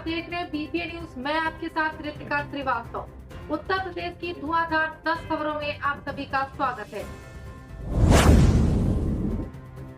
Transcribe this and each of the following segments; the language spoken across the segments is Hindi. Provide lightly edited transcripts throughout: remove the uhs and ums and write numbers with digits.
देख रहे हैं बीपीए न्यूज। मैं आपके साथ रितिका श्रीवास्तव। उत्तर प्रदेश की धुआंधार 10 खबरों में आप सभी का स्वागत है।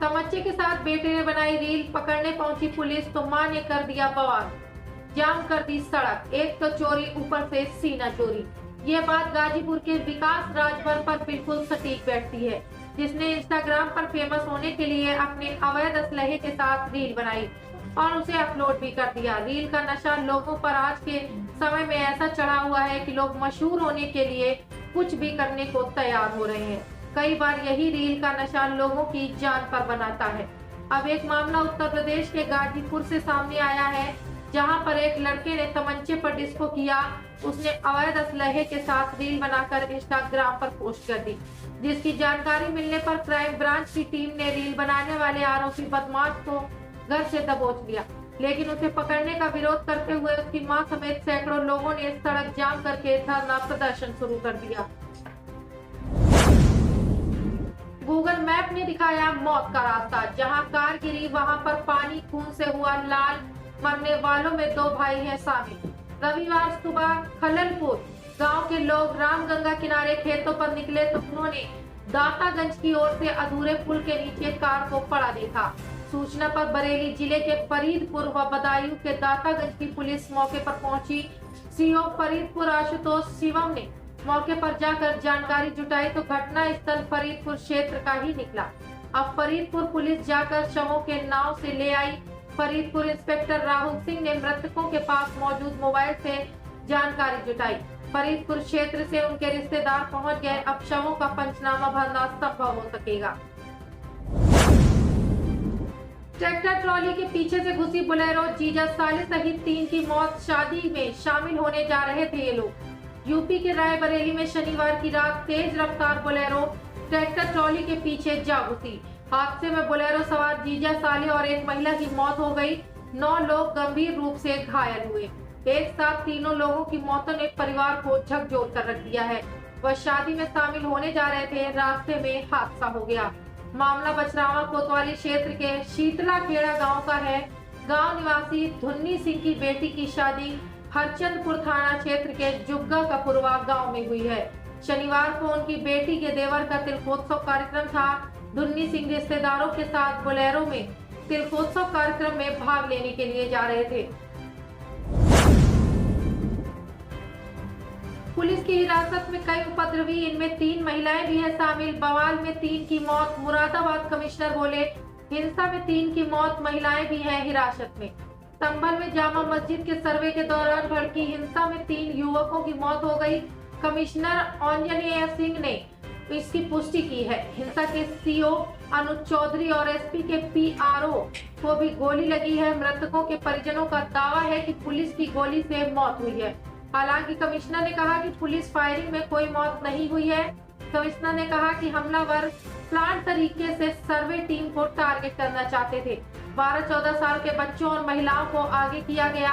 तमच्चे के साथ बेटे ने बनाई रील, पकड़ने पहुंची पुलिस तो मां ने कर दिया बवाल, जाम कर दी सड़क। एक तो चोरी, ऊपर से सीना चोरी। ये बात गाजीपुर के विकास राजभर पर बिल्कुल सटीक बैठती है, जिसने इंस्टाग्राम पर फेमस होने के लिए अपने अवैध असलहे के साथ रील बनाई और उसे अपलोड भी कर दिया। रील का नशा लोगों पर आज के समय में ऐसा चढ़ा हुआ है कि लोग मशहूर होने के लिए कुछ भी करने को तैयार हो रहे हैं। कई बार यही रील का नशा लोगों की जान पर बनाता है। अब एक मामला उत्तर प्रदेश के गाजीपुर से सामने आया है, जहां पर एक लड़के ने तमंचे पर डिस्को किया। उसने अवैध असलहे के साथ रील बनाकर इंस्टाग्राम पर पोस्ट कर दी, जिसकी जानकारी मिलने पर क्राइम ब्रांच की टीम ने रील बनाने वाले आरोपी बदमाश को घर से दबोच लिया। लेकिन उसे पकड़ने का विरोध करते हुए उसकी मां समेत सैकड़ों लोगों ने सड़क जाम करके धरना प्रदर्शन शुरू कर दिया। गूगल मैप ने दिखाया मौत का रास्ता, जहां कार गिरी वहां पर पानी खून से हुआ लाल। मरने वालों में 2 भाई हैं शामिल। रविवार सुबह खललपुर गांव के लोग रामगंगा किनारे खेतों पर निकले तो उन्होंने दातागंज की ओर से अधूरे पुल के नीचे कार को पड़ा देखा। सूचना पर बरेली जिले के फरीदपुर व बदायूं के दातागंज की पुलिस मौके पर पहुंची। सीओ फरीदपुर आशुतोष शिवम ने मौके पर जाकर जानकारी जुटाई तो घटना स्थल फरीदपुर क्षेत्र का ही निकला। अब फरीदपुर पुलिस जाकर शवों के नाव से ले आई। फरीदपुर इंस्पेक्टर राहुल सिंह ने मृतकों के पास मौजूद मोबाइल से जानकारी जुटाई। फरीदपुर क्षेत्र से उनके रिश्तेदार पहुंच गए। अब शवों का पंचनामा भरना संभव हो सकेगा। ट्रैक्टर ट्रॉली के पीछे से घुसी बोलेरो, जीजा साले सहित 3 की मौत। शादी में शामिल होने जा रहे थे ये लोग। यूपी के रायबरेली में शनिवार की रात तेज रफ्तार बोलेरो ट्रैक्टर ट्रॉली के पीछे जा घुसी। हादसे में बोलेरो सवार जीजा साले और एक महिला की मौत हो गई। 9 लोग गंभीर रूप से घायल हुए। एक साथ तीनों लोगों की मौतों ने परिवार को झकझोर कर रख दिया है। वह शादी में शामिल होने जा रहे थे, रास्ते में हादसा हो गया। मामला बछरावा कोतवाली क्षेत्र के शीतला खेड़ा गांव का है। गांव निवासी धुन्नी सिंह की बेटी की शादी हरचंदपुर थाना क्षेत्र के जुग्गा कपुरवा गांव में हुई है। शनिवार को उनकी बेटी के देवर का तिलकोत्सव कार्यक्रम था। धुन्नी सिंह रिश्तेदारों के साथ बोलेरो में तिलकोत्सव कार्यक्रम में भाग लेने के लिए जा रहे थे। पुलिस की हिरासत में कई उपद्रवी, इनमें 3 महिलाएं भी हैं शामिल। बवाल में 3 की मौत। मुरादाबाद कमिश्नर बोले, हिंसा में 3 की मौत, महिलाएं भी हैं हिरासत में। संभल में जामा मस्जिद के सर्वे के दौरान भड़की हिंसा में 3 युवकों की मौत हो गई। कमिश्नर अंजनेय सिंह ने इसकी पुष्टि की है। हिंसा के सीओ अनुज चौधरी और एसपी के पीआरओ को भी गोली लगी है। मृतकों के परिजनों का दावा है कि पुलिस की गोली से मौत हुई है। हालांकि कमिश्नर ने कहा कि पुलिस फायरिंग में कोई मौत नहीं हुई है। कमिश्नर ने कहा कि हमलावर प्लान तरीके से सर्वे टीम को टारगेट करना चाहते थे। 12-14 साल के बच्चों और महिलाओं को आगे किया गया।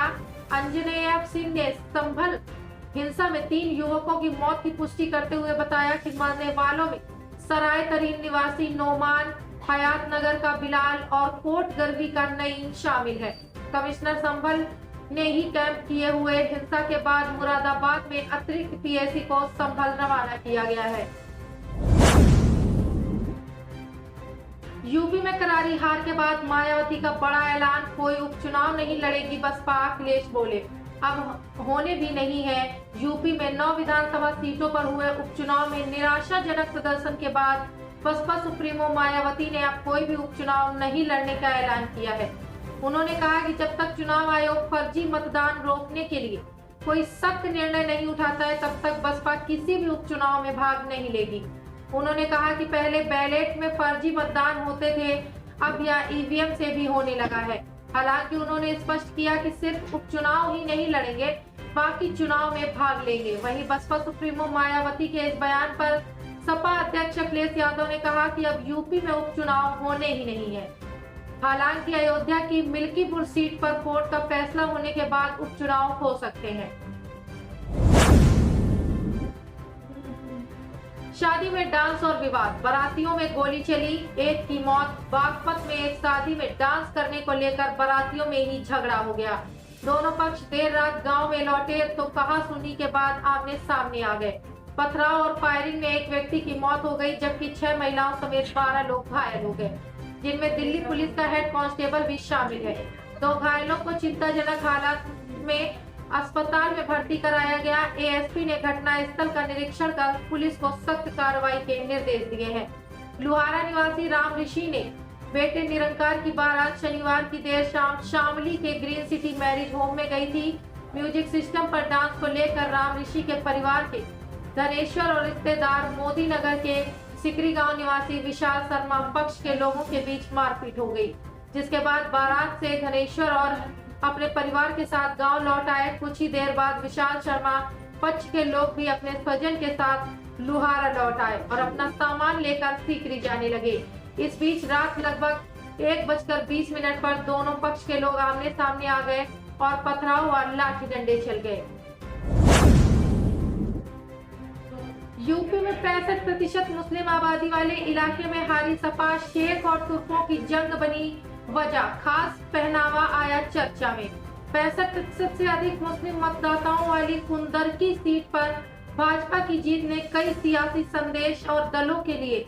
अंजनेय सिंह ने संभल हिंसा में 3 युवकों की मौत की पुष्टि करते हुए बताया कि मरने वालों में सराय तरीन निवासी नोमान, हयात नगर का बिलाल और कोट गर्वी का नईम शामिल है। कमिश्नर संभल ने ही कैंप किए हुए। हिंसा के बाद मुरादाबाद में अतिरिक्त पीएसी को संभल रवाना किया गया है। यूपी में करारी हार के बाद मायावती का बड़ा ऐलान, कोई उपचुनाव नहीं लड़ेगी बसपा। अखिलेश बोले, अब होने भी नहीं है। यूपी में 9 विधानसभा सीटों पर हुए उपचुनाव में निराशाजनक प्रदर्शन के बाद बसपा सुप्रीमो मायावती ने अब कोई भी उपचुनाव नहीं लड़ने का ऐलान किया है। उन्होंने कहा कि जब तक चुनाव आयोग फर्जी मतदान रोकने के लिए कोई सख्त निर्णय नहीं उठाता है, तब तक बसपा किसी भी उपचुनाव में भाग नहीं लेगी। उन्होंने कहा कि पहले बैलेट में फर्जी मतदान होते थे, अब यह ईवीएम से भी होने लगा है। हालांकि उन्होंने स्पष्ट किया कि सिर्फ उपचुनाव ही नहीं लड़ेंगे, बाकी चुनाव में भाग लेंगे। वहीं बसपा सुप्रीमो मायावती के इस बयान पर सपा अध्यक्ष अखिलेश यादव ने कहा कि अब यूपी में उपचुनाव होने ही नहीं है। हालांकि अयोध्या की मिल्कीपुर सीट पर कोर्ट का फैसला होने के बाद उपचुनाव हो सकते हैं। शादी में डांस और विवाद, बारातियों में गोली चली, एक की मौत। बागपत में एक शादी में डांस करने को लेकर बारातियों में ही झगड़ा हो गया। दोनों पक्ष देर रात गांव में लौटे तो कहासुनी के बाद आमने सामने आ गए। पथराव और फायरिंग में एक व्यक्ति की मौत हो गई, जबकि 6 महिलाओं समेत 12 लोग घायल हो गए, जिनमें दिल्ली पुलिस का हेड कांस्टेबल भी शामिल है। 2 घायलों को चिंताजनक हालत में अस्पताल में भर्ती कराया गया। एएसपी ने घटनास्थल का निरीक्षण कर पुलिस को सख्त कार्रवाई के निर्देश दिए हैं। लुहारा निवासी राम ऋषि ने बेटे निरंकार की बारात शनिवार की देर शाम शामली के ग्रीन सिटी मैरिज होम में गई थी। म्यूजिक सिस्टम पर डांस को लेकर राम ऋषि के परिवार के धनेश्वर और रिश्तेदार मोदी नगर के सिकरी गांव निवासी विशाल शर्मा पक्ष के लोगों के बीच मारपीट हो गई, जिसके बाद बारात से धनेश्वर और अपने परिवार के साथ गांव लौट आए। कुछ ही देर बाद विशाल शर्मा पक्ष के लोग भी अपने स्वजन के साथ लुहारा लौट आए और अपना सामान लेकर सीकरी जाने लगे। इस बीच रात लगभग 1:20 पर दोनों पक्ष के लोग आमने सामने आ गए और पथराव और लाठी डंडे चल गए। यूपी में 65% मुस्लिम आबादी वाले इलाके में हारी सपा शेख और तुर्कों की जंग बनी वजह, खास पहनावा आया चर्चा में। 65% से अधिक मुस्लिम मतदाताओं वाली कुंदरकी सीट पर भाजपा की जीत ने कई सियासी संदेश और दलों के लिए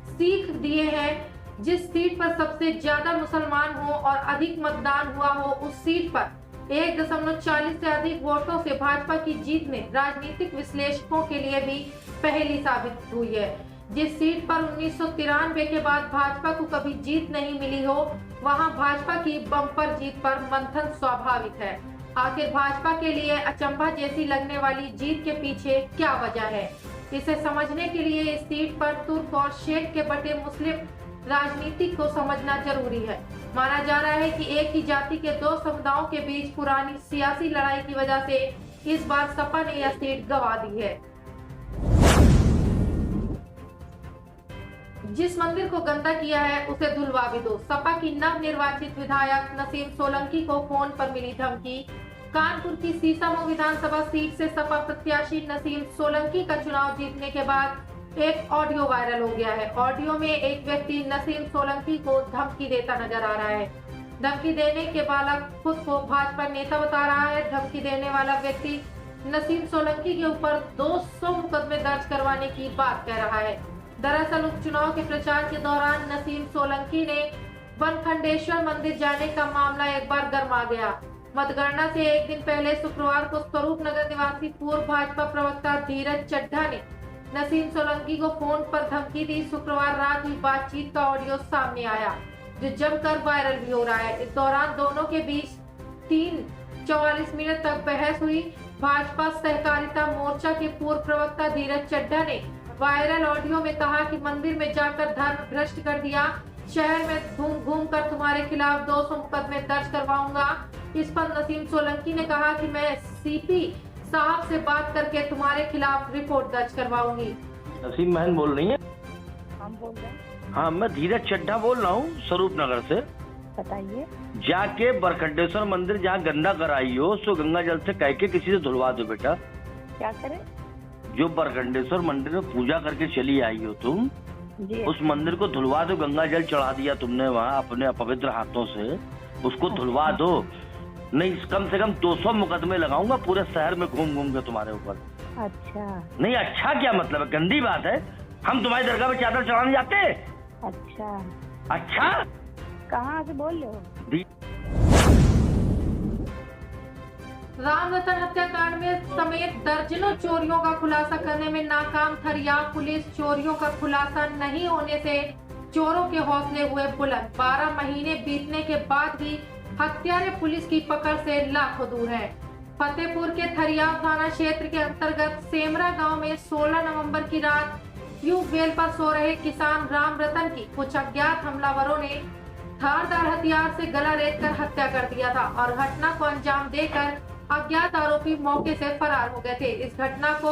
सीख दिए हैं। जिस सीट पर सबसे ज्यादा मुसलमान हो और अधिक मतदान हुआ हो, उस सीट पर 1.40 से अधिक वोटों से भाजपा की जीत ने राजनीतिक विश्लेषकों के लिए भी पहेली साबित हुई है। जिस सीट पर 1993 के बाद भाजपा को कभी जीत नहीं मिली हो, वहां भाजपा की बम्पर जीत पर मंथन स्वाभाविक है। आखिर भाजपा के लिए अचंभा जैसी लगने वाली जीत के पीछे क्या वजह है? इसे समझने के लिए इस सीट पर तुर्क और शेख के बटे मुस्लिम राजनीति को समझना जरूरी है। माना जा रहा है कि एक ही जाति के 2 समुदायों के बीच पुरानी सियासी लड़ाई की वजह से इस बार सपा ने यह सीट गंवा दी है। जिस मंदिर को गंदा किया है उसे धुलवा भी दो। सपा की नव निर्वाचित विधायक नसीम सोलंकी को फोन पर मिली धमकी। कानपुर की सीसामऊ विधानसभा सीट से सपा प्रत्याशी नसीम सोलंकी का चुनाव जीतने के बाद एक ऑडियो वायरल हो गया है। ऑडियो में एक व्यक्ति नसीम सोलंकी को धमकी देता नजर आ रहा है। धमकी देने के बालक खुद को भाजपा नेता बता रहा है। धमकी देने वाला व्यक्ति नसीम सोलंकी के ऊपर 200 मुकदमे दर्ज करवाने की बात कह रहा है। दरअसल उपचुनाव के प्रचार के दौरान नसीम सोलंकी ने बनखंडेश्वर मंदिर जाने का मामला एक बार गर्मा गया। मतगणना से एक दिन पहले शुक्रवार को स्वरूप नगर निवासी पूर्व भाजपा प्रवक्ता धीरज चड्ढा ने नसीम सोलंकी को फोन पर धमकी दी। शुक्रवार रात हुई बातचीत का ऑडियो सामने आया, जो जमकर वायरल भी हो रहा है। इस दौरान दोनों के बीच 44 तक बहस हुई। भाजपा सहकारिता मोर्चा के पूर्व प्रवक्ता धीरज चड्ढा ने वायरल ऑडियो में कहा कि मंदिर में जाकर धर्म भ्रष्ट कर दिया, शहर में घूम घूम कर तुम्हारे खिलाफ 200 मुकदमे दर्ज करवाऊंगा। इस पर नसीम सोलंकी ने कहा कि मैं सीपी साहब से बात करके तुम्हारे खिलाफ रिपोर्ट दर्ज करवाऊंगी। नसीम महन बोल रही है? हम बोल रहे हैं। हाँ, मैं धीरज चड्ढा बोल रहा हूँ स्वरूप नगर से। बताइए। जाके बरखंडेश्वर मंदिर जहाँ गंदा कराई हो, उसको गंगा जल से कह के किसी से धुलवा दो बेटा। क्या करें? जो बरखंडेश्वर मंदिर में पूजा करके चली आई हो तुम, उस मंदिर को धुलवा दो। गंगा जल चढ़ा दिया तुमने वहाँ अपने अपवित्र हाथों से, उसको धुलवा दो। नहीं, कम से कम 200 मुकदमे लगाऊंगा पूरे शहर में घूम घूम के तुम्हारे ऊपर। अच्छा। नहीं, अच्छा क्या मतलब है? गंदी बात है। हम तुम्हारी दरगाह में चादर चढ़ाने जाते? अच्छा। अच्छा, कहाँ से बोल रहे हो? राम रतन हत्याकांड में समेत दर्जनों चोरियों का खुलासा करने में नाकाम थरियाव पुलिस। चोरियों का खुलासा नहीं होने से चोरों के हौसले हुए बुलंद। 12 महीने बीतने के बाद भी हत्यारे पुलिस की पकड़ से लाखों दूर है। फतेहपुर के थरियाव थाना क्षेत्र के अंतर्गत सेमरा गांव में 16 नवंबर की रात ट्यूबवेल पर सो रहे किसान राम रतन की कुछ अज्ञात हमलावरों ने धारदार हथियार से गला रेतकर हत्या कर दिया था और घटना को अंजाम देकर अज्ञात आरोपी मौके से फरार हो गए थे। इस घटना को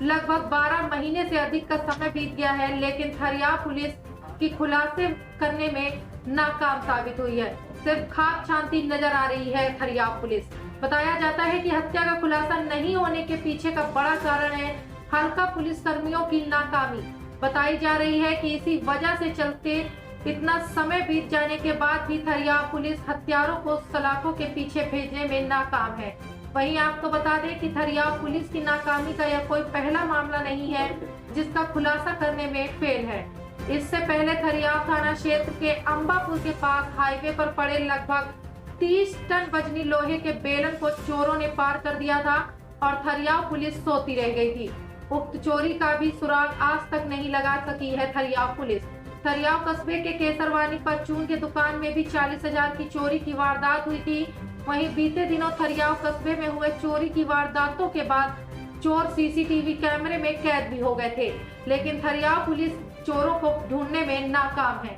लगभग 12 महीने से अधिक का समय बीत गया है, लेकिन थरियाव पुलिस की खुलासे करने में नाकाम साबित हुई है। सिर्फ खाक छानती नजर आ रही है थरियाव पुलिस। बताया जाता है कि हत्या का खुलासा नहीं होने के पीछे का बड़ा कारण है हल्का पुलिस कर्मियों की नाकामी। बताई जा रही है कि इसी वजह से चलते इतना समय बीत जाने के बाद भी थरियाव पुलिस हत्यारों को सलाखों के पीछे भेजने में नाकाम है। वहीं आपको बता दें कि थरियाव पुलिस की नाकामी का यह कोई पहला मामला नहीं है जिसका खुलासा करने में फेल है। इससे पहले थरियाव थाना क्षेत्र के अंबापुर के पास हाईवे पर पड़े लगभग 30 टन वजनी लोहे के बेलन को चोरों ने पार कर दिया था और थरियाव पुलिस सोती रह गई थी। उक्त चोरी का भी सुराग आज तक नहीं लगा सकी है थरियाव पुलिस। थरियाव कस्बे के केसरवानी परचून के दुकान में भी 40,000 की चोरी की वारदात हुई थी। वहीं बीते दिनों थरियाव कस्बे में हुए चोरी की वारदातों के बाद चोर सीसीटीवी कैमरे में कैद भी हो गए थे, लेकिन थरियाव पुलिस चोरों को ढूंढने में नाकाम है।